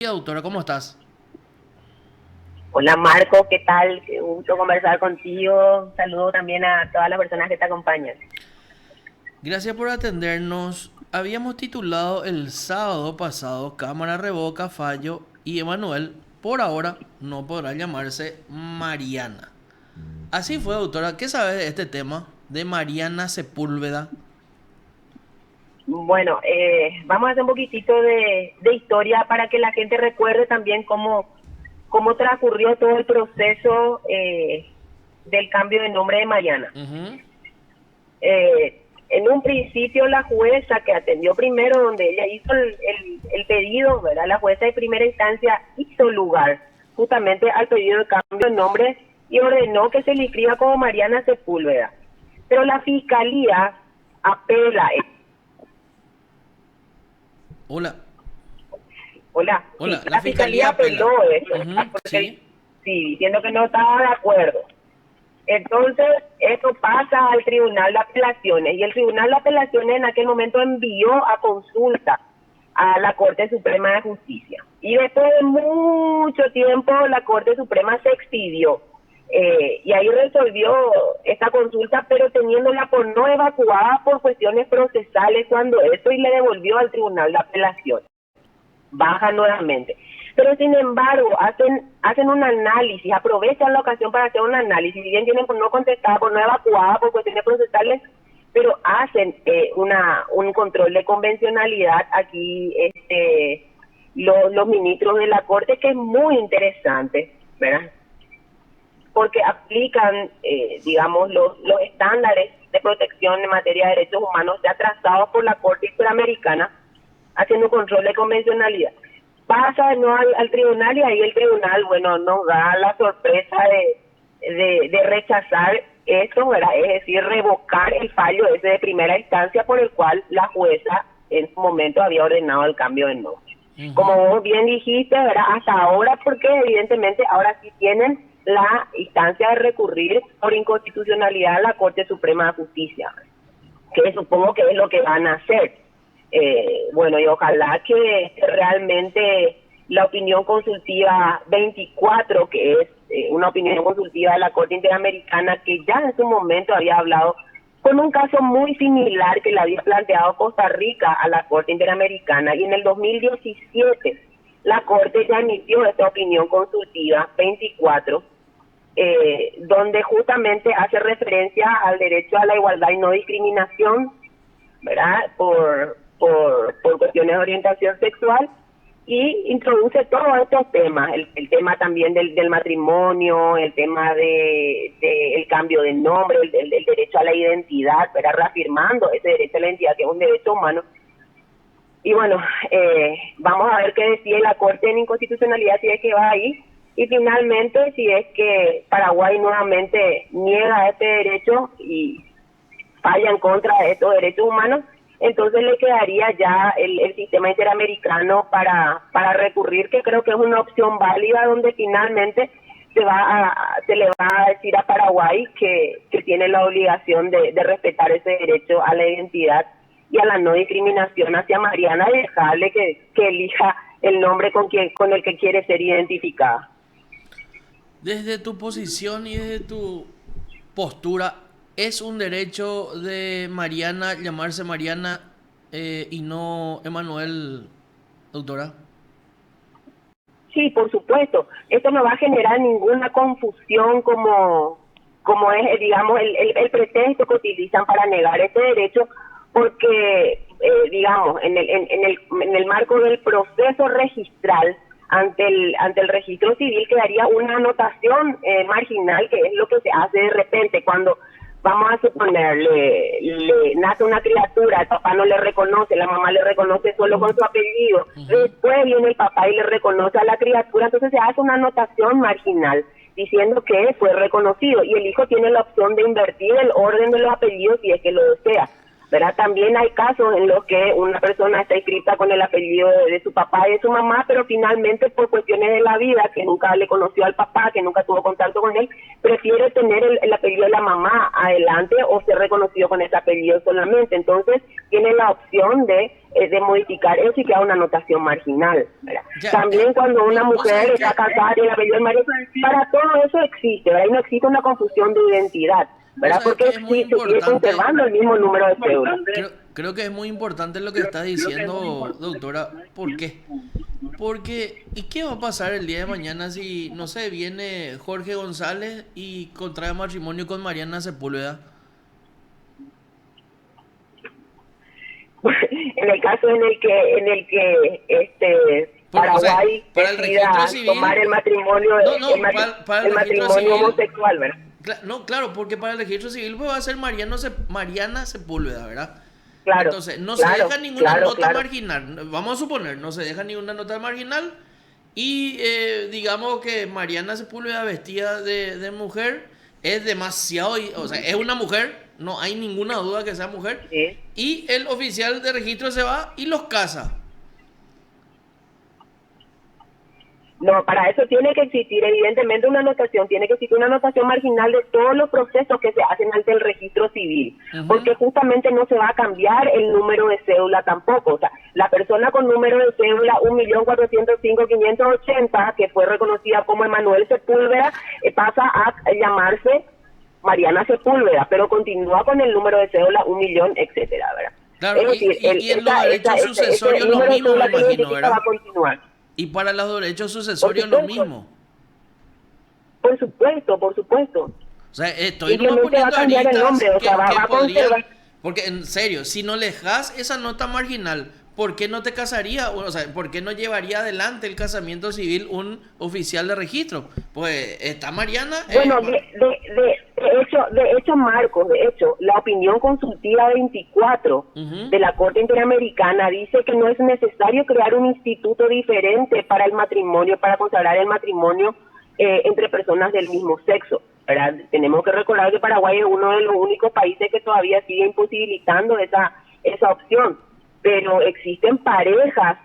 Doctora, ¿cómo estás? Hola Marco, ¿qué tal? Qué gusto conversar contigo. Saludo también a todas las personas que te acompañan. Gracias por atendernos. Habíamos titulado el sábado pasado Cámara revoca fallo y Emanuel, por ahora, no podrá llamarse Mariana. Así fue, doctora. ¿Qué sabes de este tema de Mariana Sepúlveda? Bueno, vamos a hacer un poquitito de historia para que la gente recuerde también cómo transcurrió todo el proceso del cambio de nombre de Mariana. Ujú. En un principio la jueza que atendió primero, donde ella hizo el pedido, ¿verdad? La jueza de primera instancia hizo lugar justamente al pedido de cambio de nombre y ordenó que se le inscriba como Mariana Sepúlveda. Pero la fiscalía apela, Hola, hola, sí, hola, la la fiscalía fiscalía apeló apela. eso, ¿verdad? Ujú, Porque sí. sí, diciendo que no estaba de acuerdo. Entonces, eso pasa al Tribunal de Apelaciones y el Tribunal de Apelaciones en aquel momento envió a consulta a la Corte Suprema de Justicia. Y después de mucho tiempo la Corte Suprema se expidió y ahí resolvió esta consulta, pero teniéndola por no evacuada por cuestiones procesales cuando eso y le devolvió al Tribunal de Apelaciones. Baja nuevamente. Pero sin embargo, hacen un análisis, aprovechan la ocasión para hacer un análisis, si bien tienen por no contestar, por no evacuar, por cuestiones procesales, pero hacen un control de convencionalidad aquí los ministros de la Corte, que es muy interesante, ¿verdad? Porque aplican, digamos, los estándares de protección en materia de derechos humanos ya trazados por la Corte Interamericana, haciendo control de convencionalidad. Pasa de nuevo al tribunal y ahí el tribunal, bueno, nos da la sorpresa de rechazar esto, ¿verdad? Es decir, revocar el fallo ese de primera instancia por el cual la jueza en su momento había ordenado el cambio de nombre. Como Ujú. vos bien dijiste, ¿verdad? Hasta ahora, porque evidentemente ahora sí tienen la instancia de recurrir por inconstitucionalidad a la Corte Suprema de Justicia, que supongo que es lo que van a hacer. Bueno, y ojalá que realmente la opinión consultiva 24, que es una opinión consultiva de la Corte Interamericana, que ya en su momento había hablado con un caso muy similar que le había planteado Costa Rica a la Corte Interamericana, y en el 2017 la Corte ya emitió esta opinión consultiva 24, donde justamente hace referencia al derecho a la igualdad y no discriminación, ¿verdad? Por cuestiones de orientación sexual, y introduce todos estos temas, el tema también del matrimonio, el tema de el cambio de nombre, el derecho a la identidad, ¿verdad? Reafirmando ese derecho a la identidad, que es un derecho humano. Y bueno, vamos a ver qué decide la Corte en inconstitucionalidad, si es que va ahí, y finalmente si es que Paraguay nuevamente niega este derecho y falla en contra de estos derechos humanos, entonces le quedaría ya el sistema interamericano para recurrir, que creo que es una opción válida, donde finalmente se le va a decir a Paraguay que tiene la obligación de respetar ese derecho a la identidad y a la no discriminación hacia Mariana, y dejarle que elija el nombre con el que quiere ser identificada. Desde tu posición y desde tu postura, ¿es un derecho de Mariana llamarse Mariana y no Emanuel, doctora? Sí, por supuesto. Esto no va a generar ninguna confusión como es, digamos, el pretexto que utilizan para negar este derecho, porque, digamos, en el marco del proceso registral ante el registro civil quedaría una anotación marginal, que es lo que se hace de repente cuando, vamos a suponer, le nace una criatura, el papá no le reconoce, la mamá le reconoce solo con su apellido, Ujú. después viene el papá y le reconoce a la criatura, entonces se hace una anotación marginal diciendo que fue reconocido, y el hijo tiene la opción de invertir el orden de los apellidos si es que lo desea. ¿verdad? También hay casos en los que una persona está inscrita con el apellido de su papá y de su mamá, pero finalmente por cuestiones de la vida, que nunca le conoció al papá, que nunca tuvo contacto con él, prefiere tener el apellido de la mamá adelante o ser reconocido con ese apellido solamente. Entonces tiene la opción de modificar eso y crear una anotación marginal, ¿verdad? También cuando una mujer está casada y el apellido del marido, para todo eso existe, ¿verdad? Y no existe una confusión de identidad, ¿verdad? Porque se sigue conservando el mismo número de cédula. Creo que es muy importante lo que está diciendo, doctora. ¿Por qué? Porque, ¿y qué va a pasar el día de mañana si, no sé, viene Jorge González y contrae matrimonio con Mariana Sepúlveda? En el caso en el que Paraguay decida tomar el matrimonio, el matrimonio homosexual, ¿verdad? No, claro, porque para el registro civil pues va a ser Mariana Sepúlveda, ¿verdad? Claro. Entonces, no se deja ninguna nota marginal. Vamos a suponer, no se deja ninguna nota marginal y digamos que Mariana Sepúlveda vestida de mujer es demasiado, o sea, es una mujer, no hay ninguna duda que sea mujer, sí. Y el oficial de registro se va y los casa. No, para eso tiene que existir evidentemente una anotación, tiene que existir una anotación marginal de todos los procesos que se hacen ante el registro civil, porque justamente no se va a cambiar el número de cédula tampoco. O sea, la persona con número de cédula 1.405.580, que fue reconocida como Emanuel Sepúlveda, pasa a llamarse Mariana Sepúlveda, pero continúa con el número de cédula 1.000.000, etcétera, ¿verdad? Claro, es decir, y en los derechos sucesorios lo mismo, me imagino, ¿verdad? Va a continuar. Y para los derechos sucesorios lo mismo. Por supuesto. O sea, estoy simplemente va a cambiar el nombre, o sea, va a conservar. Porque en serio, si no le dejas esa nota marginal, ¿por qué no te casaría? O sea, ¿por qué no llevaría adelante el casamiento civil un oficial de registro? Pues está Mariana. Bueno, de hecho, Marcos, la opinión consultiva 24 de la Corte Interamericana dice que no es necesario crear un instituto diferente para el matrimonio, para consagrar el matrimonio entre personas del mismo sexo, ¿verdad? Tenemos que recordar que Paraguay es uno de los únicos países que todavía sigue imposibilitando esa opción, pero existen parejas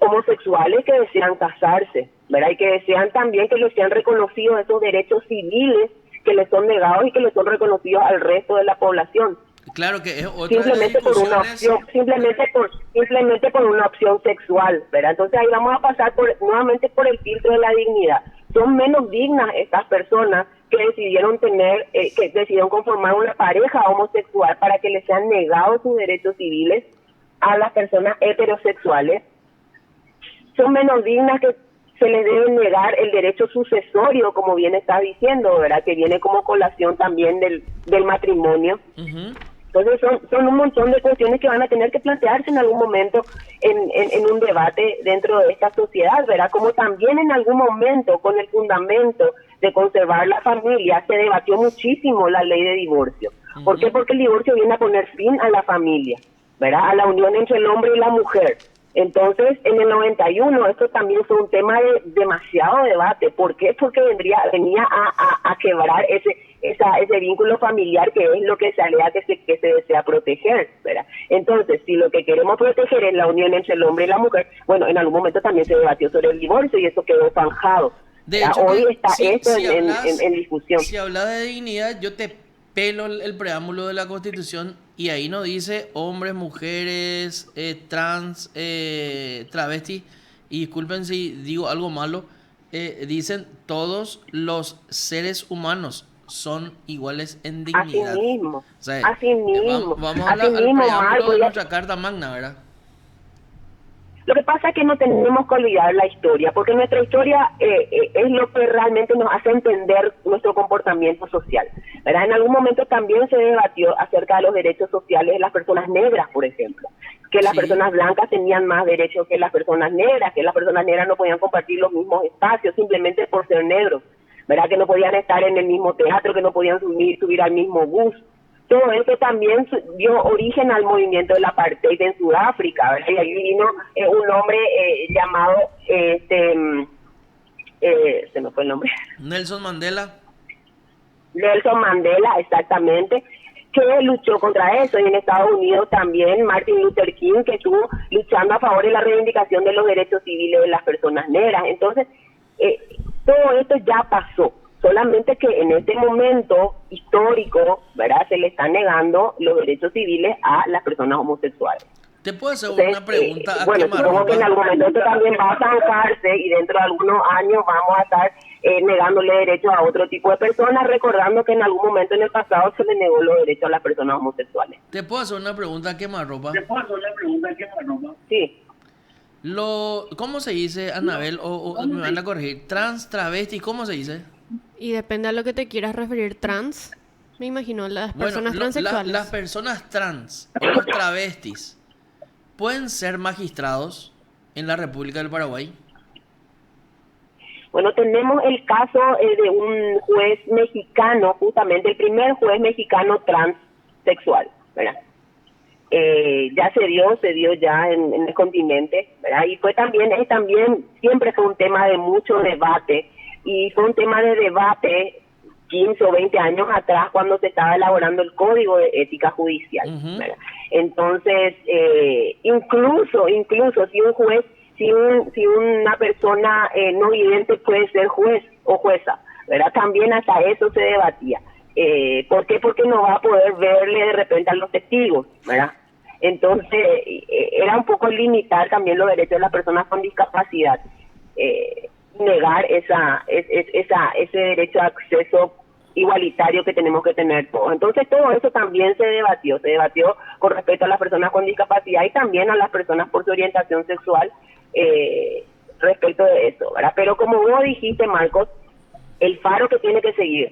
homosexuales que desean casarse, ¿verdad? Y que desean también que les sean reconocidos esos derechos civiles que les son negados y que les son reconocidos al resto de la población. Claro que es otra simplemente por una opción, simplemente por una opción sexual, ¿verdad? Entonces ahí vamos a pasar nuevamente por el filtro de la dignidad. Son menos dignas estas personas que decidieron conformar una pareja homosexual para que les sean negados sus derechos civiles a las personas heterosexuales. Son menos dignas que se les debe negar el derecho sucesorio, como bien está diciendo, ¿verdad? Que viene como colación también del matrimonio. Entonces son un montón de cuestiones que van a tener que plantearse en algún momento en un debate dentro de esta sociedad, ¿verdad? Como también en algún momento, con el fundamento de conservar la familia, se debatió muchísimo la ley de divorcio. ¿Por qué? Porque el divorcio viene a poner fin a la familia, ¿verdad? A la unión entre el hombre y la mujer. Entonces, en el 91, esto también fue un tema de demasiado debate. ¿Por qué? Porque venía a quebrar ese vínculo familiar, que es lo que se alega que se desea proteger, ¿verdad? Entonces, si lo que queremos proteger es la unión entre el hombre y la mujer, bueno, en algún momento también se debatió sobre el divorcio y eso quedó zanjado. De hecho, hoy está en discusión. Si hablas de dignidad, yo te pelo el preámbulo de la Constitución y ahí no dice hombres, mujeres, trans, travestis, y disculpen si digo algo malo, dicen todos los seres humanos son iguales en dignidad. Así mismo, o sea, así mismo. Vamos a hablar al preámbulo de nuestra Carta Magna, ¿verdad? Lo que pasa es que no tenemos que olvidar la historia, porque nuestra historia es lo que realmente nos hace entender nuestro comportamiento social, ¿verdad? En algún momento también se debatió acerca de los derechos sociales de las personas negras, por ejemplo, que las personas blancas tenían más derechos que las personas negras no podían compartir los mismos espacios simplemente por ser negros, ¿verdad? Que no podían estar en el mismo teatro, que no podían subir al mismo bus. Todo esto también dio origen al movimiento del apartheid en Sudáfrica, ¿verdad? Y ahí vino un hombre llamado, se me fue el nombre. Nelson Mandela, exactamente, que luchó contra eso, y en Estados Unidos también Martin Luther King, que estuvo luchando a favor de la reivindicación de los derechos civiles de las personas negras. Entonces, todo esto ya pasó, solamente que en este momento histórico, ¿verdad?, se le están negando los derechos civiles a las personas homosexuales. ¿Te puedo hacer Entonces, una pregunta a bueno, supongo que en algún momento esto también va a zanjarse y dentro de algunos años vamos a estar negándole derechos a otro tipo de personas, recordando que en algún momento en el pasado se le negó los derechos a las personas homosexuales. ¿Te puedo hacer una pregunta a quemarropa? Sí. ¿Cómo se dice, Anabel, o me van a corregir? Trans, travesti, ¿cómo se dice? Y depende a lo que te quieras referir, trans. Me imagino las personas transexuales. Las personas trans o los travestis pueden ser magistrados en la República del Paraguay. Bueno, tenemos el caso de un juez mexicano, justamente el primer juez mexicano transexual, ¿verdad? Ya se dio ya en el continente, ¿verdad? Y fue también siempre fue un tema de mucho debate, y fue un tema de debate 15 o 20 años atrás cuando se estaba elaborando el Código de Ética Judicial, ¿verdad? Entonces, incluso si una persona no vidente puede ser juez o jueza, ¿verdad? También hasta eso se debatía. ¿Por qué? Porque no va a poder verle de repente a los testigos, ¿verdad? Entonces, era un poco limitar también los derechos de las personas con discapacidad, negar ese derecho a acceso igualitario que tenemos que tener todos. Entonces, todo eso también se debatió con respecto a las personas con discapacidad y también a las personas por su orientación sexual, respecto de eso, ¿verdad? Pero como vos dijiste, Marcos, el faro que tiene que seguir